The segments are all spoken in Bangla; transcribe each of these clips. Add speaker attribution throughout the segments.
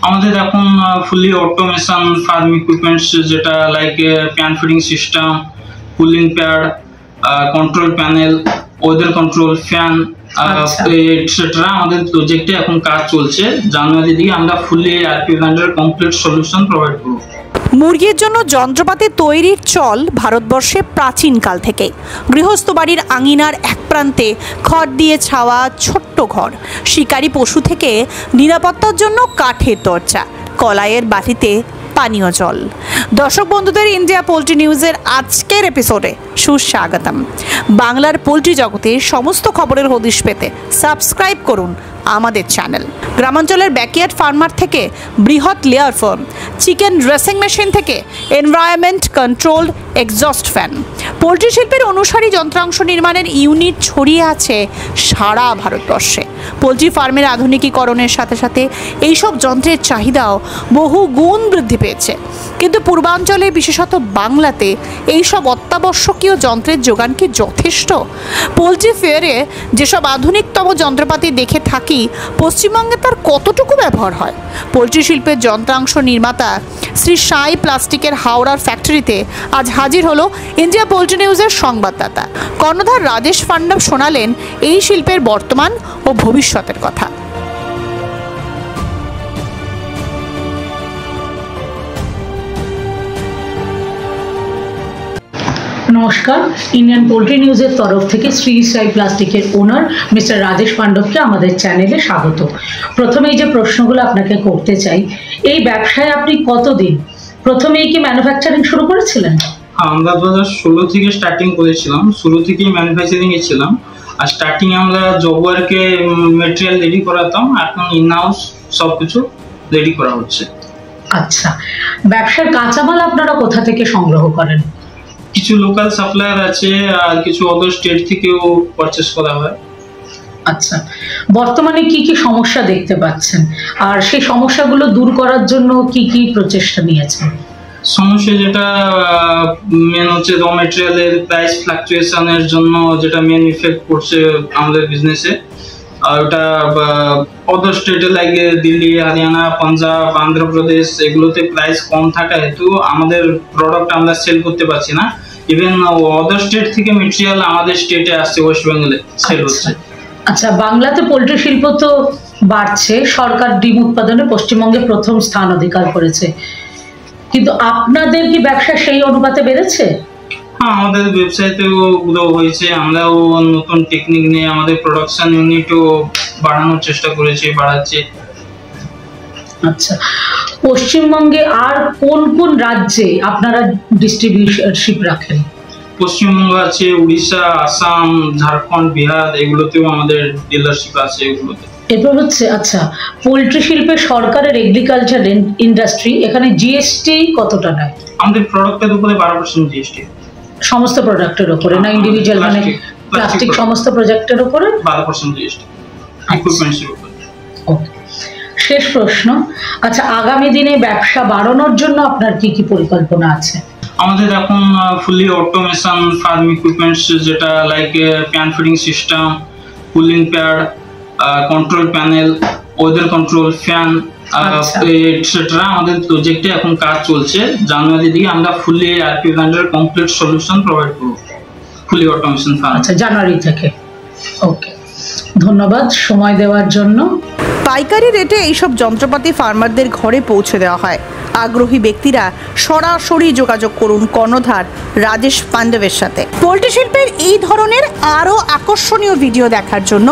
Speaker 1: আমাদের এখন ফুলি অটোমেশন ফার্ম ইকুইপমেন্টস, যেটা like pan feeding system, cooling pad, control panel, weather control, fan etcetera আমাদের প্রজেক্টে এখন কাজ চলছে। জানুয়ারি দিকে আমরা ফুলি আরপি ব্র্যান্ডের কমপ্লিট সলিউশন প্রোভাইড করব।
Speaker 2: মুরগির জন্য যন্ত্রপাতি তৈরির চল ভারতবর্ষে প্রাচীনকাল থেকে। গৃহস্থ বাড়ির আঙিনার এক প্রান্তে খড় দিয়ে ছাওয়া ছোট্ট ঘর, শিকারী পশু থেকে নিরাপত্তার জন্য কাঠের দরজা, কলাইয়ের বাটিতে পানীয় জল। দর্শক বন্ধুদের, ইন্ডিয়া পোল্ট্রি নিউজের আজকের এপিসোডে সুস্বাগতম। বাংলার পোল্ট্রি জগতের সমস্ত খবরের হদিশ পেতে সাবস্ক্রাইব করুন আমাদের চ্যানেল। গ্রামাঞ্চলের ব্যাকইয়ার্ড ফার্মার থেকে বৃহৎ layer farm, chicken dressing machine থেকে environment controlled exhaust fan, poultry শিল্পের অনুসারী যন্ত্রাংশ নির্মাণের ইউনিট ছড়িয়ে আছে সারা ভারতবর্ষে। পোলট্রি ফার্মের আধুনিকীকরণের সাথে সাথে এইসব যন্ত্রের চাহিদাও বহু গুণ বৃদ্ধি পেয়েছে। কিন্তু পূর্বাঞ্চলে, বিশেষত বাংলাতে, এইসব অত্যাবশ্যকীয় যন্ত্রের যোগান কি যথেষ্ট? পোলট্রি ফেয়ারে যেসব আধুনিকতম যন্ত্রপাতি দেখে থাকি, পশ্চিমবঙ্গে তার কতটুকু ব্যবহার হয়? পোলট্রি শিল্পের যন্ত্রাংশ নির্মাতা শ্রী সাই প্লাস্টিকের হাওড়ার ফ্যাক্টরিতে আজ হাজির হলো ইন্ডিয়া পোল্ট্রি নিউজের সংবাদদাতা কর্ণধার রাজেশ পাণ্ডব। শোনালেন এই শিল্পের বর্তমান ও ভবিষ্যতের কথা।
Speaker 3: নমস্কার, ইন্ডিয়ান পোল্ট্রি নিউজের তরফ থেকে শ্রী সাই প্লাস্টিকের ওনার মিস্টার রাজেশ পাণ্ডবকে আমাদের চ্যানেলে স্বাগত। প্রথমেই যে প্রশ্নগুলো আপনাকে করতে চাই, এই ব্যবসায় আপনি কতদিন? প্রথমেই কি ম্যানুফ্যাকচারিং শুরু করেছিলেন?
Speaker 1: আমরা 2016 থেকে স্টার্টিং করেছিলাম, শুরু থেকেই ম্যানুফ্যাকচারিং এ ছিলাম। আর স্টার্টিং আমরা জবওয়ারকে মেটেরিয়াল রেডি করাতাম, এখন ইনহাউস সবকিছু রেডি করা হচ্ছে।
Speaker 3: আচ্ছা, ব্যবসার কাঁচামাল আপনারা কোথা থেকে সংগ্রহ করেন?
Speaker 1: কিছু লোকাল সাপ্লায়ার আছে আর কিছু অদর স্টেট থেকেও পারচেজ করা হয়।
Speaker 3: আচ্ছা, বর্তমানে কি কি সমস্যা দেখতে পাচ্ছেন, আর সেই সমস্যাগুলো দূর করার জন্য কি কি প্রচেষ্টা নিয়েছেন?
Speaker 1: সমস্যা যেটা মেন হচ্ছে র মেটেরিয়ালের প্রাইস ফ্লাকচুয়েশনের জন্য, যেটা মেন ইফেক্ট করছে আমাদের বিজনেসে। আর ওটা অদর স্টেটে লাগে দিল্লি, হরিয়ানা, পাঞ্জাব, অন্ধ্রপ্রদেশ, এগুলোতে প্রাইস কম থাকা হেতু আমাদের প্রোডাক্ট আমরা সেল করতে পারছি না। ইভেন অদর স্টেট থেকে মেটেরিয়াল আমাদের স্টেটে আসছে, ওয়েস্ট বেঙ্গলে সেল হচ্ছে।
Speaker 3: আচ্ছা, বাংলাতে পোল্ট্রি শিল্প তো বাড়ছে, সরকার ডিম উৎপাদনে পশ্চিমবঙ্গে প্রথম স্থান অধিকার করেছে, কিন্তু আপনাদের কি ব্যবসা সেই অনুপাতে বেড়েছে?
Speaker 1: হ্যাঁ, আমাদের ওয়েবসাইটেও গ্রো হয়েছে। আমরাও নতুন টেকনিক নিয়ে আমাদের প্রোডাকশন ইউনিটও বাড়ানোর চেষ্টা করেছি, বাড়াচ্ছি।
Speaker 3: আচ্ছা, পশ্চিমবঙ্গে আর কোন কোন রাজ্যে আপনারা ডিস্ট্রিবিউশনশিপ রাখেন?
Speaker 1: পশ্চিমবঙ্গ আছে, উড়িষ্যা, আসাম, ঝাড়খণ্ড, বিহার, এগুলোতেও আমাদের ডিলারশিপ আছে। এগুলোতে
Speaker 3: এরপর হচ্ছে, আচ্ছা, পোল্ট্রি শিল্পে সরকারের এগ্রিকালচার ইন্ডাস্ট্রি এখানে জিএসটি কতটা নেয়?
Speaker 1: আমাদের প্রোডাক্টের উপরে 12% জিএসটি।
Speaker 3: সমস্ত প্রোডাক্টের উপরে না ইন্ডিভিজুয়াল, মানে প্লাস্টিক সমস্ত প্রোডাক্টের উপরে
Speaker 1: 12% জিএসটি, ইকুইপমেন্টসের উপরে।
Speaker 3: ওকে, শেষ প্রশ্ন, আচ্ছা, আগামী দিনে ব্যবসা বাড়ানোর জন্য আপনার কি কি পরিকল্পনা আছে?
Speaker 1: আমাদের এখন ফুলি অটোমেশন ফার্ম ইকুইপমেন্টস, যেটা like pan feeding system, cooling pad, control panel, weather control, fan etcetera আমাদের প্রজেক্টে এখন কাজ চলছে। জানুয়ারি দিকে আমরা ফুলি আরপি ব্র্যান্ডের কমপ্লিট সলিউশন প্রোভাইড করব, ফুলি অটোমেশন ফার্ম।
Speaker 3: আচ্ছা, জানুয়ারি থেকে। ওকে, ধন্যবাদ সময় দেওয়ার জন্য।
Speaker 2: পাইকারি রেটে এইসব যন্ত্রপাতি ফার্মারদের ঘরে পৌঁছে দেওয়া হয়। আগ্রহী ব্যক্তিরা সরাসরি যোগাযোগ করুন কর্ণধার রাজেশ পাণ্ডবের সাথে। পোল্ট্রি শিল্পের এই ধরনের আরও আকর্ষণীয় ভিডিও দেখার জন্য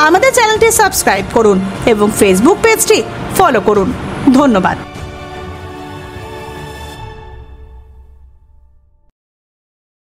Speaker 2: আমাদের চ্যানেলটি সাবস্ক্রাইব করুন এবং ফেসবুক পেজটি ফলো করুন। ধন্যবাদ।